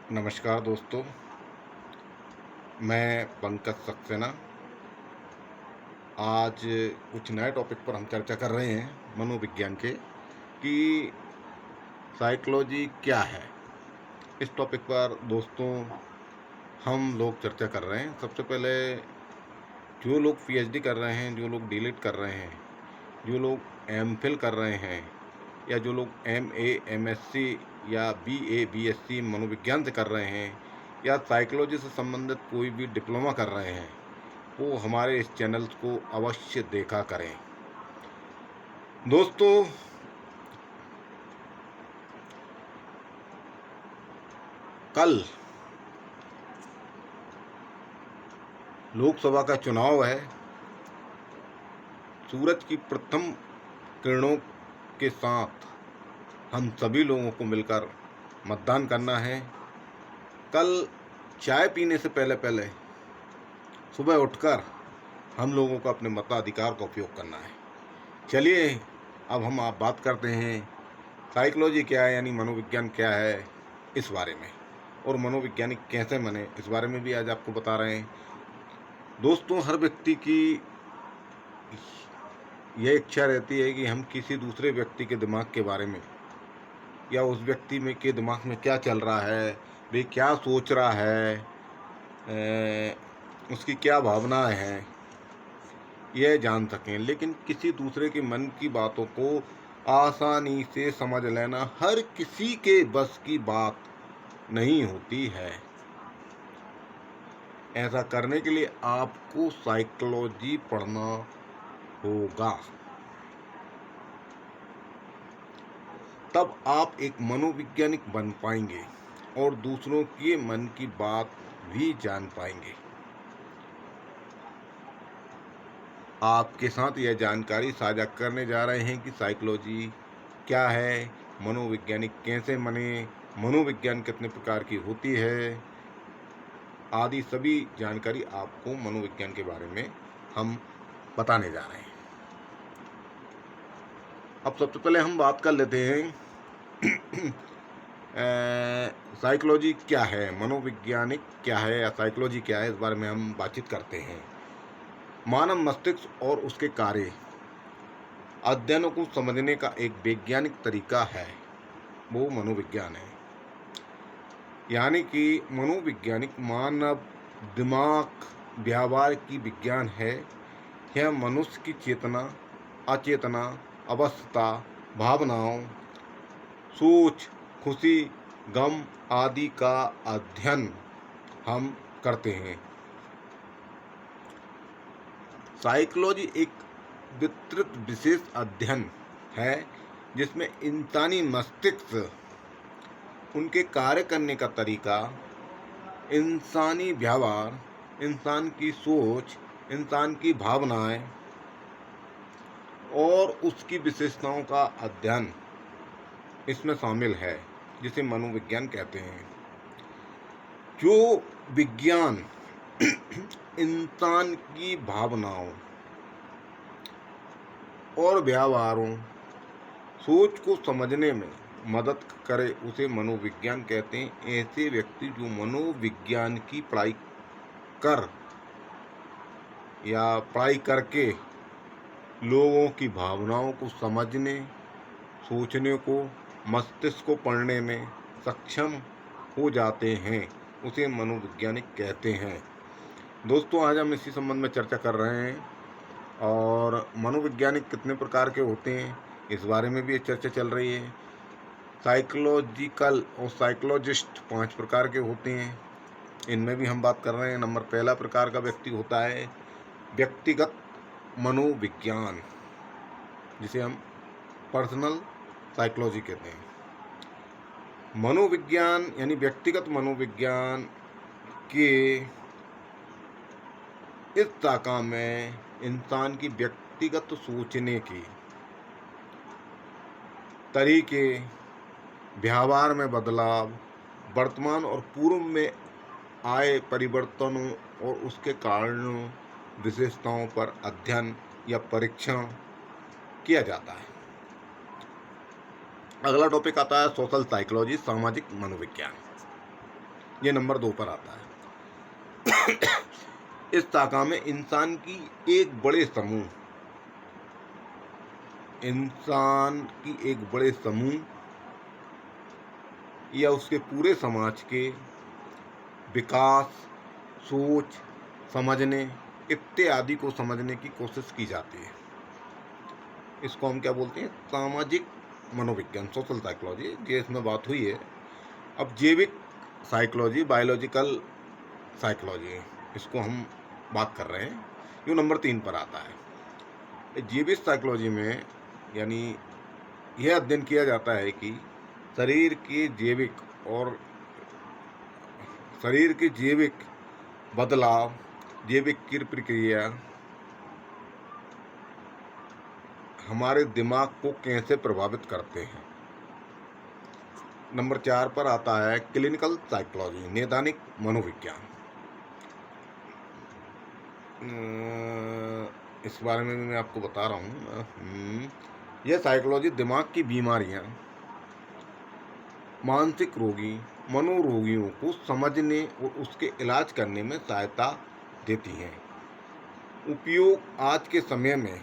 नमस्कार दोस्तों, मैं पंकज सक्सेना। आज कुछ नए टॉपिक पर हम चर्चा कर रहे हैं मनोविज्ञान के कि साइकोलॉजी क्या है। इस टॉपिक पर दोस्तों हम लोग चर्चा कर रहे हैं। सबसे पहले जो लोग पीएचडी कर रहे हैं, जो लोग डीलिट कर रहे हैं, जो लोग एमफिल कर रहे हैं या जो लोग एमए, एमएससी या बीए, बीएससी मनोविज्ञान से कर रहे हैं या साइकोलॉजी से संबंधित कोई भी डिप्लोमा कर रहे हैं, वो हमारे इस चैनल को अवश्य देखा करें। दोस्तों, कल लोकसभा का चुनाव है। सूरज की प्रथम किरणों के साथ हम सभी लोगों को मिलकर मतदान करना है। कल चाय पीने से पहले पहले सुबह उठकर हम लोगों को अपने मताधिकार का उपयोग करना है। चलिए अब हम आप बात करते हैं साइकोलॉजी क्या है, यानी मनोविज्ञान क्या है, इस बारे में, और मनोवैज्ञानिक कैसे बने, इस बारे में भी आज आपको बता रहे हैं। दोस्तों, हर व्यक्ति की यह इच्छा रहती है कि हम किसी दूसरे व्यक्ति के दिमाग के बारे में या उस व्यक्ति में के दिमाग में क्या चल रहा है, वे क्या सोच रहा है, उसकी क्या भावनाएं हैं, यह जान सकें। लेकिन किसी दूसरे के मन की बातों को आसानी से समझ लेना हर किसी के बस की बात नहीं होती है। ऐसा करने के लिए आपको साइकोलॉजी पढ़ना होगा, तब आप एक मनोवैज्ञानिक बन पाएंगे और दूसरों के मन की बात भी जान पाएंगे। आपके साथ यह जानकारी साझा करने जा रहे हैं कि साइकोलॉजी क्या है, मनोवैज्ञानिक कैसे बने, मनोविज्ञान कितने प्रकार की होती है, आदि सभी जानकारी आपको मनोविज्ञान के बारे में हम बताने जा रहे हैं। अब सबसे पहले हम बात कर लेते हैं साइकोलॉजी क्या है, मनोवैज्ञानिक क्या है या साइकोलॉजी क्या है, इस बारे में हम बातचीत करते हैं। मानव मस्तिष्क और उसके कार्य अध्ययनों को समझने का एक वैज्ञानिक तरीका है, वो मनोविज्ञान है। यानी कि मनोवैज्ञानिक मानव दिमाग व्यवहार की विज्ञान है। यह मनुष्य की चेतना, अचेतना अवस्था, भावनाओं, सोच, खुशी, गम आदि का अध्ययन हम करते हैं। साइकोलॉजी एक विस्तृत विशेष अध्ययन है जिसमें इंसानी मस्तिष्क, उनके कार्य करने का तरीका, इंसानी व्यवहार, इंसान की सोच, इंसान की भावनाएं और उसकी विशेषताओं का अध्ययन इसमें शामिल है, जिसे मनोविज्ञान कहते हैं। जो विज्ञान इंसान की भावनाओं और व्यवहारों, सोच को समझने में मदद करे, उसे मनोविज्ञान कहते हैं। ऐसे व्यक्ति जो मनोविज्ञान की पढ़ाई कर या पढ़ाई करके लोगों की भावनाओं को समझने, सोचने को, मस्तिष्क को पढ़ने में सक्षम हो जाते हैं, उसे मनोवैज्ञानिक कहते हैं। दोस्तों, आज हम इसी संबंध में चर्चा कर रहे हैं और मनोवैज्ञानिक कितने प्रकार के होते हैं, इस बारे में भी चर्चा चल रही है। साइकोलॉजिकल और साइकोलॉजिस्ट 5 प्रकार के होते हैं, इनमें भी हम बात कर रहे हैं। नंबर पहला प्रकार का व्यक्ति होता है व्यक्तिगत मनोविज्ञान, जिसे हम पर्सनल साइकोलॉजी कहते हैं। मनोविज्ञान यानी व्यक्तिगत मनोविज्ञान के इस शाखा में इंसान की व्यक्तिगत सोचने की तरीके, व्यवहार में बदलाव, वर्तमान और पूर्व में आए परिवर्तनों और उसके कारणों, विशेषताओं पर अध्ययन या परीक्षण किया जाता है। अगला टॉपिक आता है सोशल साइकोलॉजी, सामाजिक मनोविज्ञान। ये नंबर 2 पर आता है। इस शाखा में इंसान की एक बड़े समूह या उसके पूरे समाज के विकास, सोच, समझने इत्यादि को समझने की कोशिश की जाती है। इसको हम क्या बोलते हैं? सामाजिक मनोविज्ञान, सोशल साइकोलॉजी। ये इसमें बात हुई है। अब जैविक साइकोलॉजी, बायोलॉजिकल साइकोलॉजी, इसको हम बात कर रहे हैं। ये नंबर 3 पर आता है। जैविक साइकोलॉजी में यानी यह अध्ययन किया जाता है कि शरीर के जैविक बदलाव, जैविक की प्रक्रिया हमारे दिमाग को कैसे प्रभावित करते हैं। नंबर 4 पर आता है क्लिनिकल साइकोलॉजी, नैदानिक मनोविज्ञान। इस बारे में मैं आपको बता रहा हूँ। यह साइकोलॉजी दिमाग की बीमारियाँ, मानसिक रोगी, मनोरोगियों को समझने और उसके इलाज करने में सहायता देती है। उपयोग आज के समय में,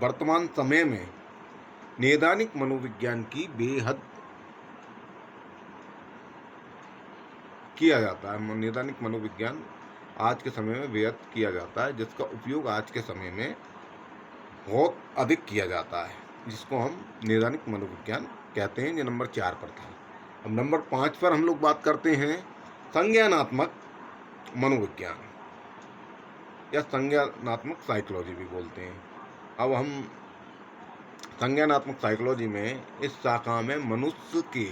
वर्तमान समय में नैदानिक मनोविज्ञान की बेहद किया जाता है। नैदानिक मनोविज्ञान आज के समय में बेहद किया जाता है, जिसका उपयोग आज के समय में बहुत अधिक किया जाता है, जिसको हम नैदानिक मनोविज्ञान कहते हैं। ये नंबर 4 पर था। अब नंबर 5 पर हम लोग बात करते हैं संज्ञानात्मक मनोविज्ञान या संज्ञानात्मक साइकोलॉजी भी बोलते हैं। अब हम संज्ञानात्मक साइकोलॉजी में इस शाखा में मनुष्य के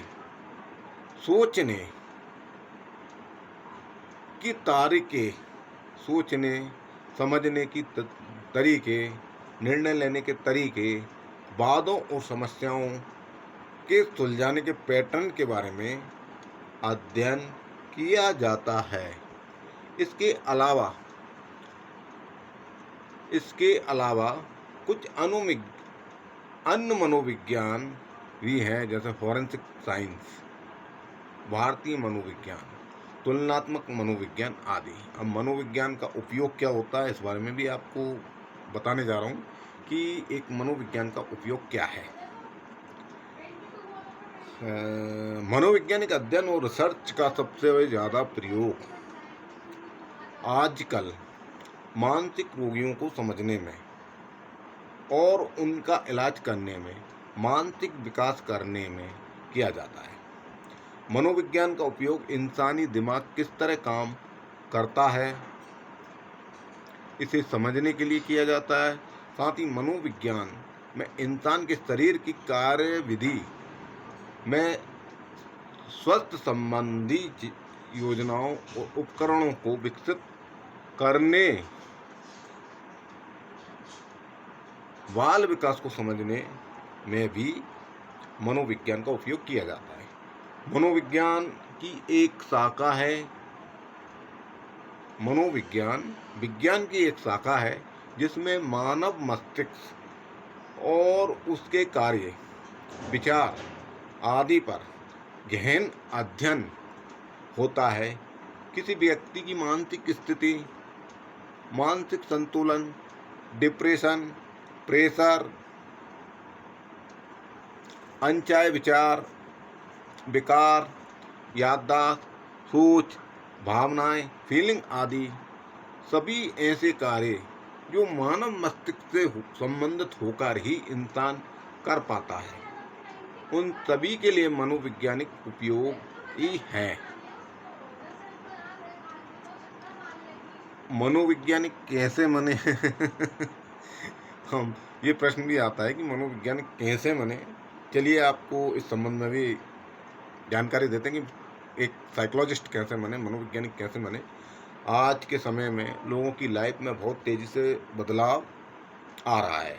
सोचने की तारीखें, सोचने समझने की तरीके, निर्णय लेने के तरीके, वादों और समस्याओं के सुलझाने के पैटर्न के बारे में अध्ययन किया जाता है। इसके अलावा कुछ अन्य मनोविज्ञान भी हैं, जैसे फॉरेंसिक साइंस, भारतीय मनोविज्ञान, तुलनात्मक मनोविज्ञान आदि। अब मनोविज्ञान का उपयोग क्या होता है, इस बारे में भी आपको बताने जा रहा हूँ कि एक मनोविज्ञान का उपयोग क्या है। मनोवैज्ञानिक अध्ययन और रिसर्च का सबसे ज़्यादा प्रयोग आजकल मानसिक रोगियों को समझने में और उनका इलाज करने में, मानसिक विकास करने में किया जाता है। मनोविज्ञान का उपयोग इंसानी दिमाग किस तरह काम करता है, इसे समझने के लिए किया जाता है। साथ ही मनोविज्ञान में इंसान के शरीर की कार्यविधि में स्वास्थ्य संबंधी योजनाओं और उपकरणों को विकसित करने, बाल विकास को समझने में भी मनोविज्ञान का उपयोग किया जाता है। मनोविज्ञान की एक शाखा है, विज्ञान की एक शाखा है जिसमें मानव मस्तिष्क और उसके कार्य, विचार आदि पर गहन अध्ययन होता है। किसी व्यक्ति की मानसिक स्थिति, मानसिक संतुलन, डिप्रेशन, प्रेशर, अनचाहे विचार, विकार, याददाश्त, सोच, भावनाएं, फीलिंग आदि सभी ऐसे कार्य जो मानव मस्तिष्क से संबंधित होकर ही इंसान कर पाता है, उन सभी के लिए मनोवैज्ञानिक उपयोग ही है। मनोवैज्ञानिक कैसे बने? हम ये प्रश्न भी आता है कि मनोवैज्ञानिक कैसे बने। चलिए आपको इस संबंध में भी जानकारी देते हैं कि एक साइकोलॉजिस्ट कैसे बने, मनोवैज्ञानिक कैसे बने। आज के समय में लोगों की लाइफ में बहुत तेज़ी से बदलाव आ रहा है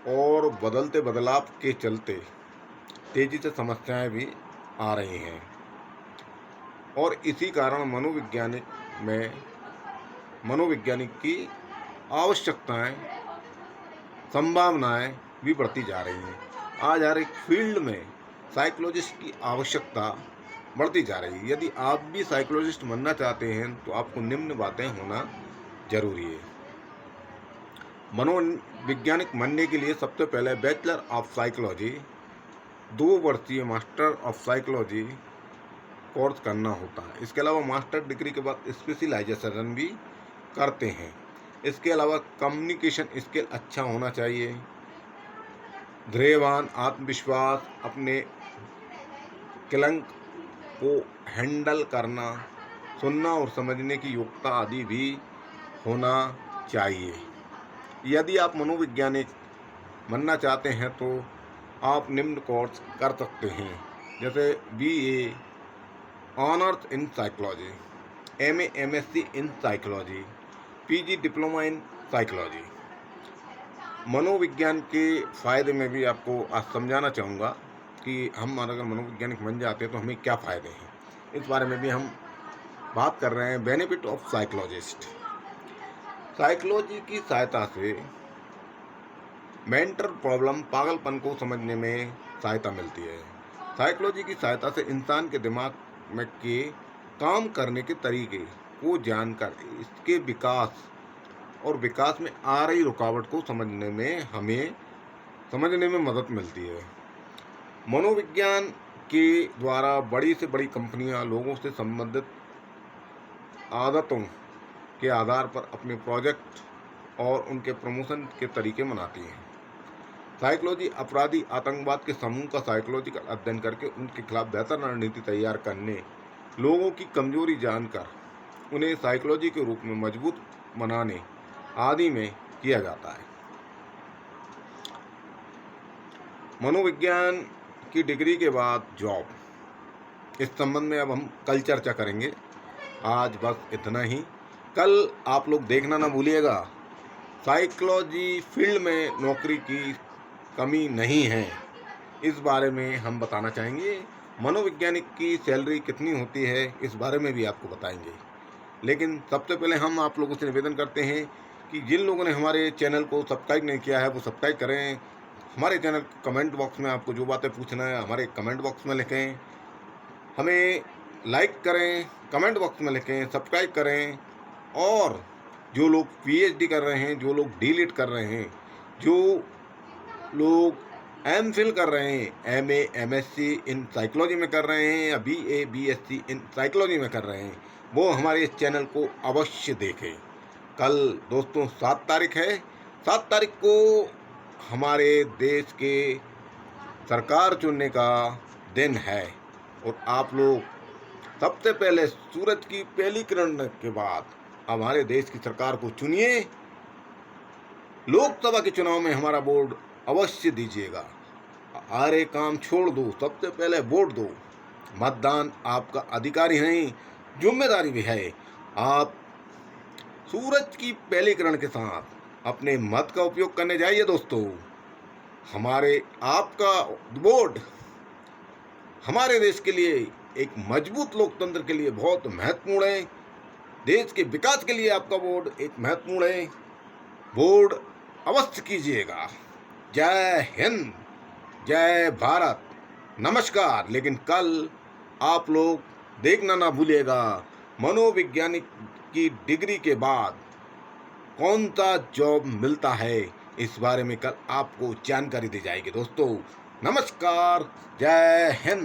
और बदलते बदलाव के चलते तेज़ी से समस्याएं भी आ रही हैं और इसी कारण मनोवैज्ञानिक की आवश्यकताएं, संभावनाएं भी बढ़ती जा रही हैं। आज हर एक फील्ड में साइकोलॉजिस्ट की आवश्यकता बढ़ती जा रही है। यदि आप भी साइकोलॉजिस्ट बनना चाहते हैं तो आपको निम्न बातें होना जरूरी है। मनोवैज्ञानिक बनने के लिए सबसे पहले बैचलर ऑफ साइकोलॉजी 2 वर्षीय मास्टर ऑफ साइकोलॉजी कोर्स करना होता है। इसके अलावा मास्टर डिग्री के बाद स्पेशलाइजेशन भी करते हैं। इसके अलावा कम्युनिकेशन स्किल अच्छा होना चाहिए, धैर्यवान, आत्मविश्वास, अपने क्लंक को हैंडल करना, सुनना और समझने की योग्यता आदि भी होना चाहिए। यदि आप मनोवैज्ञानिक बनना चाहते हैं तो आप निम्न कोर्स कर सकते हैं, जैसे BA honours in psychology, MA MSc in psychology, PG diploma in psychology. मनोविज्ञान के फ़ायदे में भी आपको आज समझाना चाहूँगा कि हम अगर मनोवैज्ञानिक बन जाते हैं तो हमें क्या फ़ायदे हैं। इस बारे में भी हम बात कर रहे हैं। Benefit of psychologist. साइकोलॉजी की सहायता से मेंटल प्रॉब्लम, पागलपन को समझने में सहायता मिलती है। साइकोलॉजी की सहायता से इंसान के दिमाग में के काम करने के तरीके को जानकर इसके विकास और विकास में आ रही रुकावट को समझने में मदद मिलती है। मनोविज्ञान के द्वारा बड़ी से बड़ी कंपनियां लोगों से संबंधित आदतों के आधार पर अपने प्रोजेक्ट और उनके प्रमोशन के तरीके बनाती हैं। साइकोलॉजी अपराधी, आतंकवाद के समूह का साइकोलॉजिकल अध्ययन करके उनके खिलाफ बेहतर रणनीति तैयार करने, लोगों की कमजोरी जानकर उन्हें साइकोलॉजी के रूप में मजबूत बनाने आदि में किया जाता है। मनोविज्ञान की डिग्री के बाद जॉब, इस संबंध में अब हम कल चर्चा करेंगे। आज बस इतना ही। कल आप लोग देखना ना भूलिएगा, साइकोलॉजी फील्ड में नौकरी की कमी नहीं है, इस बारे में हम बताना चाहेंगे। मनोवैज्ञानिक की सैलरी कितनी होती है इस बारे में भी आपको बताएंगे। लेकिन सबसे पहले हम आप लोगों से निवेदन करते हैं कि जिन लोगों ने हमारे चैनल को सब्सक्राइब नहीं किया है वो सब्सक्राइब करें। हमारे चैनल कमेंट बॉक्स में आपको जो बातें पूछना है हमारे कमेंट बॉक्स में लिखें, हमें लाइक करें, कमेंट बॉक्स में लिखें, सब्सक्राइब करें। और जो लोग PhD कर रहे हैं, जो लोग D.Litt कर रहे हैं, जो लोग MPhil कर रहे हैं, MA MSc इन साइकोलॉजी में कर रहे हैं या BA BSc इन साइकोलॉजी में कर रहे हैं, वो हमारे इस चैनल को अवश्य देखें। कल दोस्तों 7 तारीख है। 7 तारीख को हमारे देश के सरकार चुनने का दिन है और आप लोग सबसे पहले सूरज की पहली किरण के बाद हमारे देश की सरकार को चुनिए। लोकसभा के चुनाव में हमारा वोट अवश्य दीजिएगा। सारे काम छोड़ दो, सबसे पहले वोट दो। मतदान आपका अधिकार ही नहीं, जिम्मेदारी भी है। आप सूरज की पहली किरण के साथ अपने मत का उपयोग करने जाइए दोस्तों। हमारे आपका वोट हमारे देश के लिए, एक मजबूत लोकतंत्र के लिए बहुत महत्वपूर्ण है। देश के विकास के लिए आपका वोट एक महत्वपूर्ण है। वोट अवश्य कीजिएगा। जय हिंद, जय भारत, नमस्कार। लेकिन कल आप लोग देखना ना भूलिएगा, मनोवैज्ञानिक की डिग्री के बाद कौन सा जॉब मिलता है, इस बारे में कल आपको जानकारी दी जाएगी दोस्तों। नमस्कार, जय हिंद।